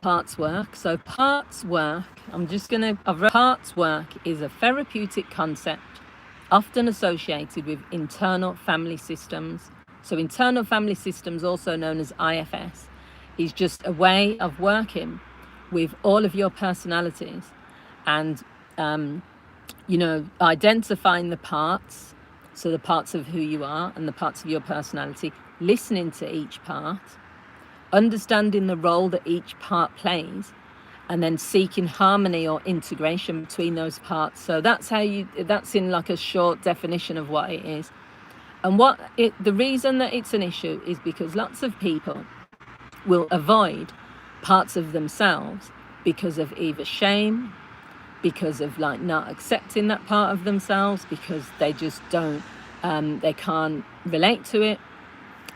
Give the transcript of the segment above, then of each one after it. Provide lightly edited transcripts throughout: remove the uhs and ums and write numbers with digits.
parts work. So parts work, parts work is a therapeutic concept often associated with internal family systems. So internal family systems, also known as IFS, is just a way of working with all of your personalities and identifying the parts, so the parts of who you are and the parts of your personality, listening to each part, understanding the role that each part plays, and then seeking harmony or integration between those parts. So that's in like a short definition of what it is. And the reason that it's an issue is because lots of people will avoid parts of themselves because of either shame, because of like not accepting that part of themselves, because they just don't, they can't relate to it,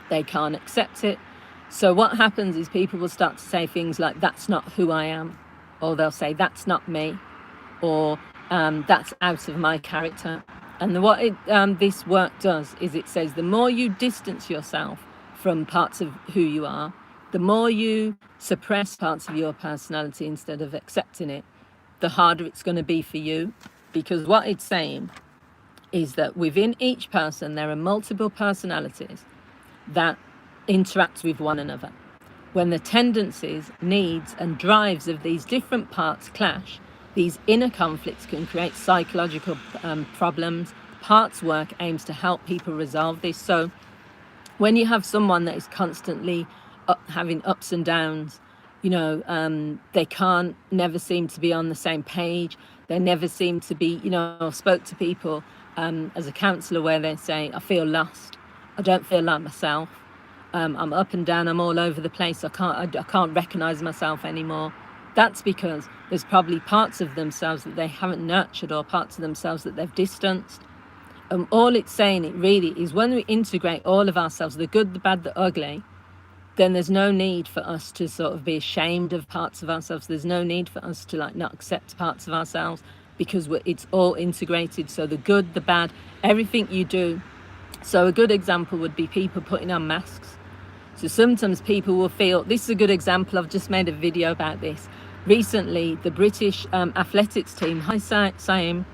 they can't accept it. So what happens is people will start to say things like, that's not who I am, or they'll say, that's not me, or that's out of my character. And what this work does is it says the more you distance yourself from parts of who you are, the more you suppress parts of your personality instead of accepting it, the harder it's going to be for you. Because what it's saying is that within each person, there are multiple personalities that interact with one another. When the tendencies, needs, and drives of these different parts clash, these inner conflicts can create psychological problems. Parts work aims to help people resolve this. So when you have someone that is constantly having ups and downs, they can't never seem to be on the same page. They never seem to be, I spoke to people as a counsellor where they say, I feel lost. I don't feel like myself. I'm up and down. I'm all over the place. I can't recognise myself anymore. That's because there's probably parts of themselves that they haven't nurtured, or parts of themselves that they've distanced. And all it's saying, it really is, when we integrate all of ourselves, the good, the bad, the ugly, then there's no need for us to sort of be ashamed of parts of ourselves. There's no need for us to like not accept parts of ourselves, because it's all integrated. So the good, the bad, everything you do. So a good example would be people putting on masks. So sometimes people will feel, this is a good example, I've just made a video about this. Recently, the British athletics team, hi Saim,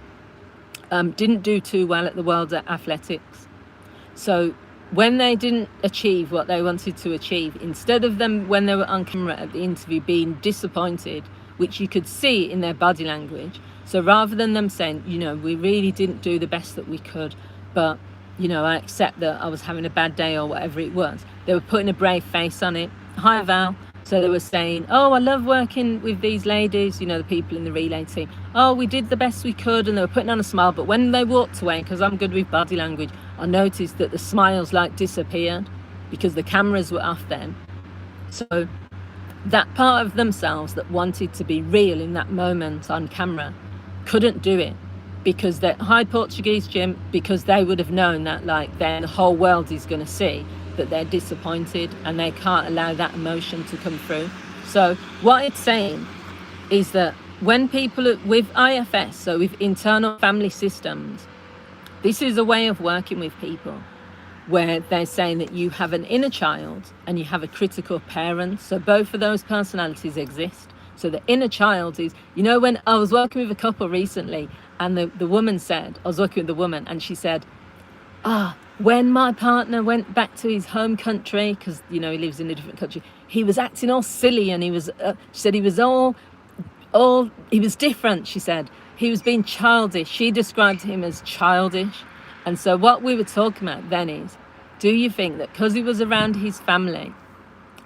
didn't do too well at the World Athletics. So when they didn't achieve what they wanted to achieve, instead of them, when they were on camera at the interview, being disappointed, which you could see in their body language, so rather than them saying, we really didn't do the best that we could, but I accept that I was having a bad day or whatever it was, they were putting a brave face on it. Hi Val. So they were saying, oh, I love working with these ladies, the people in the relay team. Oh, we did the best we could, and they were putting on a smile. But when they walked away, because I'm good with body language, I noticed that the smiles disappeared because the cameras were off then. So that part of themselves that wanted to be real in that moment on camera couldn't do it, because that high Portuguese Jim, because they would have known that then the whole world is going to see that they're disappointed, and they can't allow that emotion to come through. So what it's saying is that when people with IFS, so with internal family systems, this is a way of working with people where they're saying that you have an inner child and you have a critical parent. So both of those personalities exist. So the inner child is, when I was working with a couple recently, and the woman said, I was working with the woman, and she said, when my partner went back to his home country, because, he lives in a different country, he was acting all silly, and he was, she said he was he was different, she said. He was being childish. She described him as childish. And so what we were talking about then is, do you think that because he was around his family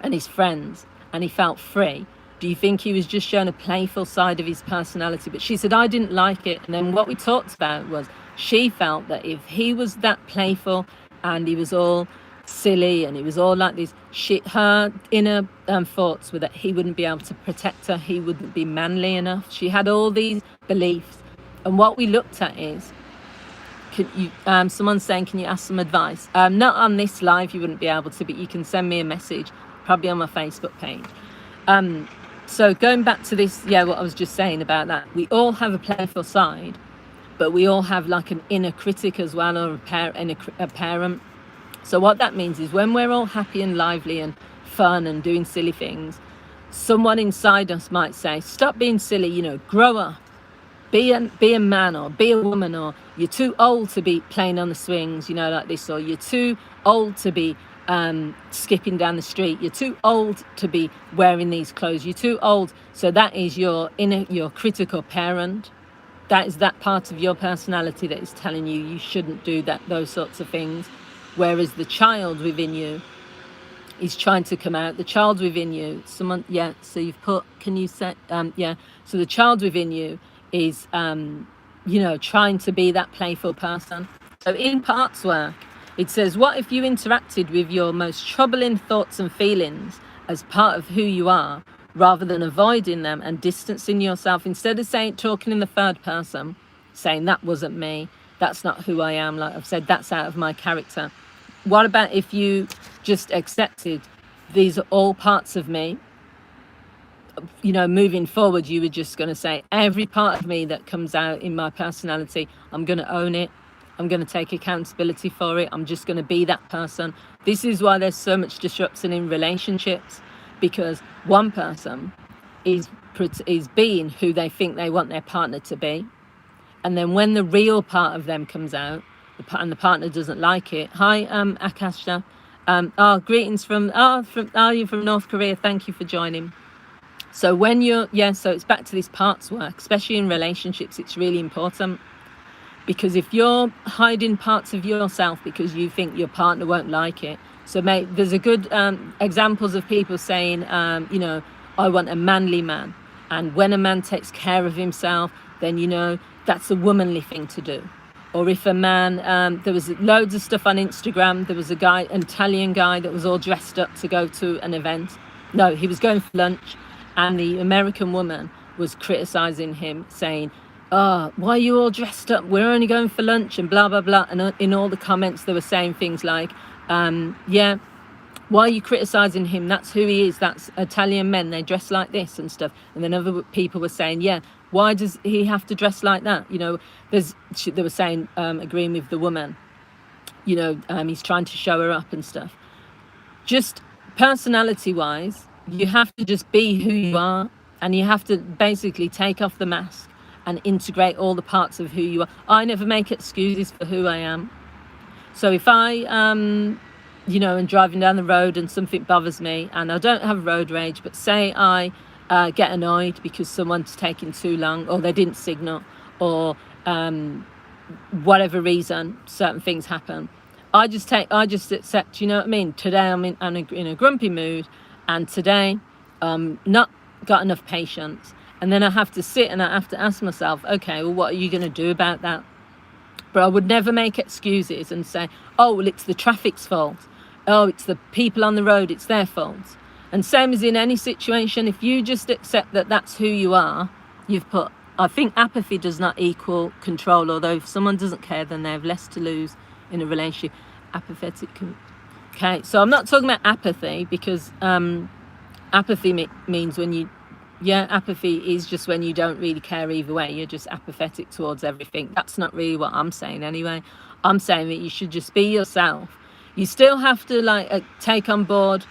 and his friends and he felt free, do you think he was just showing a playful side of his personality? But she said, I didn't like it. And then what we talked about was, she felt that if he was that playful and he was all silly and he was all like this, her inner thoughts were that he wouldn't be able to protect her, he wouldn't be manly enough. She had all these beliefs. And what we looked at is, someone's saying, can you ask some advice? Not on this live, you wouldn't be able to, but you can send me a message, probably on my Facebook page. So going back to this, what I was just saying about that, we all have a playful side, but we all have like an inner critic as well, or a parent. So what that means is when we're all happy and lively and fun and doing silly things, someone inside us might say, stop being silly, you know, grow up, be a man or be a woman, or you're too old to be playing on the swings, you know, like this, or you're too old to be skipping down the street, you're too old to be wearing these clothes, you're too old. So that is your critical parent. That is that part of your personality that is telling you you shouldn't do those sorts of things. Whereas the child within you is trying to come out. The child within you, someone, yeah, so you've put, can you say, yeah, so the child within you is, you know, trying to be that playful person. So in parts work, it says, what if you interacted with your most troubling thoughts and feelings as part of who you are, rather than avoiding them and distancing yourself? Instead of talking in the third person, saying that wasn't me, that's not who I am, like I've said, that's out of my character. What about if you just accepted these are all parts of me? You know, moving forward, you were just going to say, every part of me that comes out in my personality, I'm going to own it. I'm going to take accountability for it. I'm just going to be that person. This is why there's so much disruption in relationships, because one person is being who they think they want their partner to be. And then when the real part of them comes out, and the partner doesn't like it. Hi, Akasha. Greetings from you from North Korea? Thank you for joining. So when you're, so it's back to this parts work, especially in relationships, it's really important. Because if you're hiding parts of yourself because you think your partner won't like it, so there's a good examples of people saying, you know, I want a manly man. And when a man takes care of himself, then, you know, that's a womanly thing to do. Or if a man, there was loads of stuff on Instagram. There was an Italian guy that was all dressed up to go to an event. No, he was going for lunch. And the American woman was criticizing him, saying, why are you all dressed up? We're only going for lunch and blah, blah, blah. And in all the comments, they were saying things like, why are you criticizing him? That's who he is. That's Italian men. They dress like this and stuff. And then other people were saying, why does he have to dress like that? You know, they were saying, agreeing with the woman, you know, he's trying to show her up and stuff. Just personality-wise, you have to just be who you are, and you have to basically take off the mask and integrate all the parts of who you are. I never make excuses for who I am. So if I, you know, am driving down the road and something bothers me, and I don't have road rage, but say I get annoyed because someone's taking too long, or they didn't signal, or whatever reason, certain things happen. I just accept, you know what I mean? Today I'm in a grumpy mood, and today not got enough patience. And then I have to sit and I have to ask myself, okay, well, what are you going to do about that? But I would never make excuses and say, oh, well, it's the traffic's fault. Oh, it's the people on the road, it's their fault. And same as in any situation, if you just accept that that's who you are, I think apathy does not equal control, although if someone doesn't care, then they have less to lose in a relationship. Apathetic. Okay, so I'm not talking about apathy, because apathy means when you, apathy is just when you don't really care either way. You're just apathetic towards everything. That's not really what I'm saying anyway. I'm saying that you should just be yourself. You still have to take on board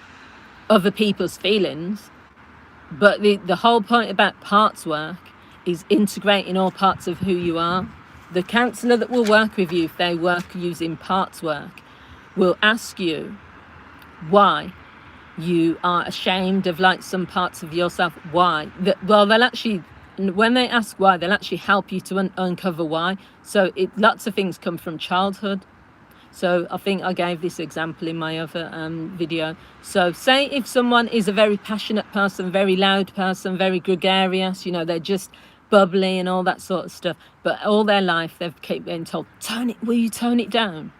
other people's feelings, but the whole point about parts work is integrating all parts of who you are. The counsellor that will work with you, if they work using parts work, will ask you why you are ashamed of some parts of yourself. Why? Well, they'll actually, when they ask why, they'll actually help you to uncover why. So lots of things come from childhood. So I think I gave this example in my other video. So say if someone is a very passionate person, very loud person, very gregarious, you know, they're just bubbly and all that sort of stuff, but all their life they've kept being told, will you tone it down?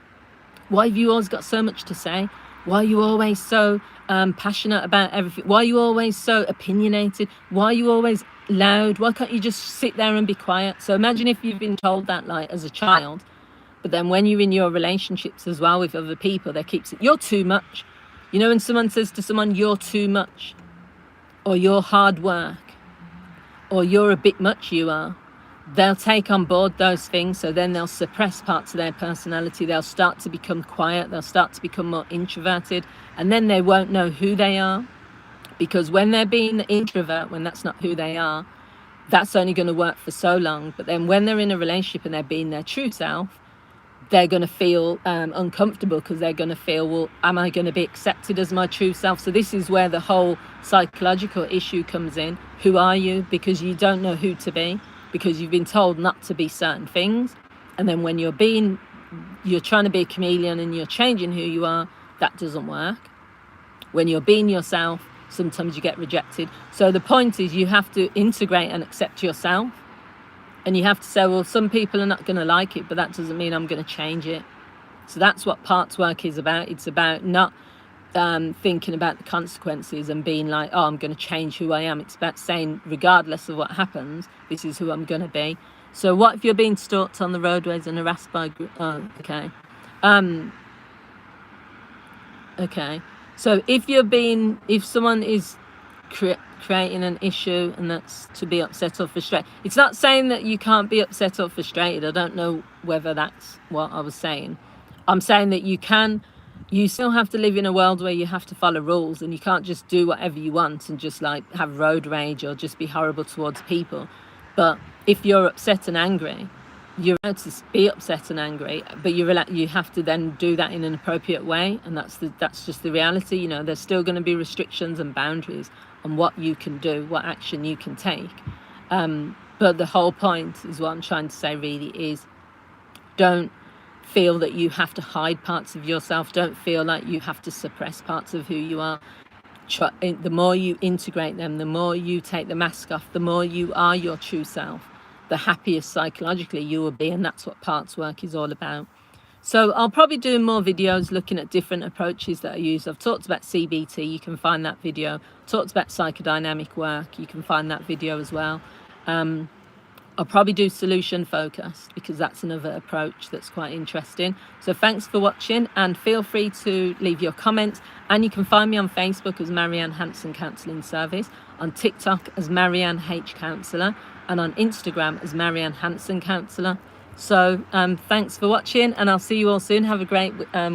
Why have you always got so much to say? Why are you always so passionate about everything? Why are you always so opinionated? Why are you always loud? Why can't you just sit there and be quiet? So imagine if you've been told that as a child, but then when you're in your relationships as well with other people, they keep saying, you're too much. You know, when someone says to someone, you're too much, or you're hard work, or you're a bit much, you are, they'll take on board those things. So then they'll suppress parts of their personality. They'll start to become quiet. They'll start to become more introverted. And then they won't know who they are, Because when they're being an introvert, when that's not who they are, that's only going to work for so long. But then when they're in a relationship and they're being their true self, they're going to feel uncomfortable, because they're going to feel, well, am I going to be accepted as my true self? So this is where the whole psychological issue comes in. Who are you? Because you don't know who to be, because you've been told not to be certain things. And then when you're trying to be a chameleon and you're changing who you are, that doesn't work. When you're being yourself, sometimes you get rejected. So the point is, you have to integrate and accept yourself. And you have to say, well, some people are not going to like it, but that doesn't mean I'm going to change it. So that's what parts work is about. It's about not thinking about the consequences and being like, oh, I'm going to change who I am. It's about saying, regardless of what happens, this is who I'm going to be. So what if you're being stalked on the roadways and harassed by... Oh, okay. Okay. So if someone is creating an issue and that's to be upset or frustrated, it's not saying that you can't be upset or frustrated. I don't know whether that's what I was saying. I'm saying that you still have to live in a world where you have to follow rules, and you can't just do whatever you want and just like have road rage or just be horrible towards people. But if you're upset and angry, you're allowed to be upset and angry, but you have to then do that in an appropriate way, and that's just the reality. You know, there's still going to be restrictions and boundaries on what you can do, what action you can take. But the whole point is, what I'm trying to say really is, don't feel that you have to hide parts of yourself. Don't feel like you have to suppress parts of who you are. The more you integrate them, the more you take the mask off, the more you are your true self, the happiest psychologically you will be. And that's what parts work is all about. So I'll probably do more videos looking at different approaches that I use. I've talked about CBT, you can find that video. Talked about psychodynamic work, you can find that video as well. I'll probably do solution focused, because that's another approach that's quite interesting. So thanks for watching, and feel free to leave your comments. And you can find me on Facebook as Marianne Hanson Counselling Service, on TikTok as Marianne H Counsellor, and on Instagram as Marianne Hanson Counsellor. So thanks for watching, and I'll see you all soon. Have a great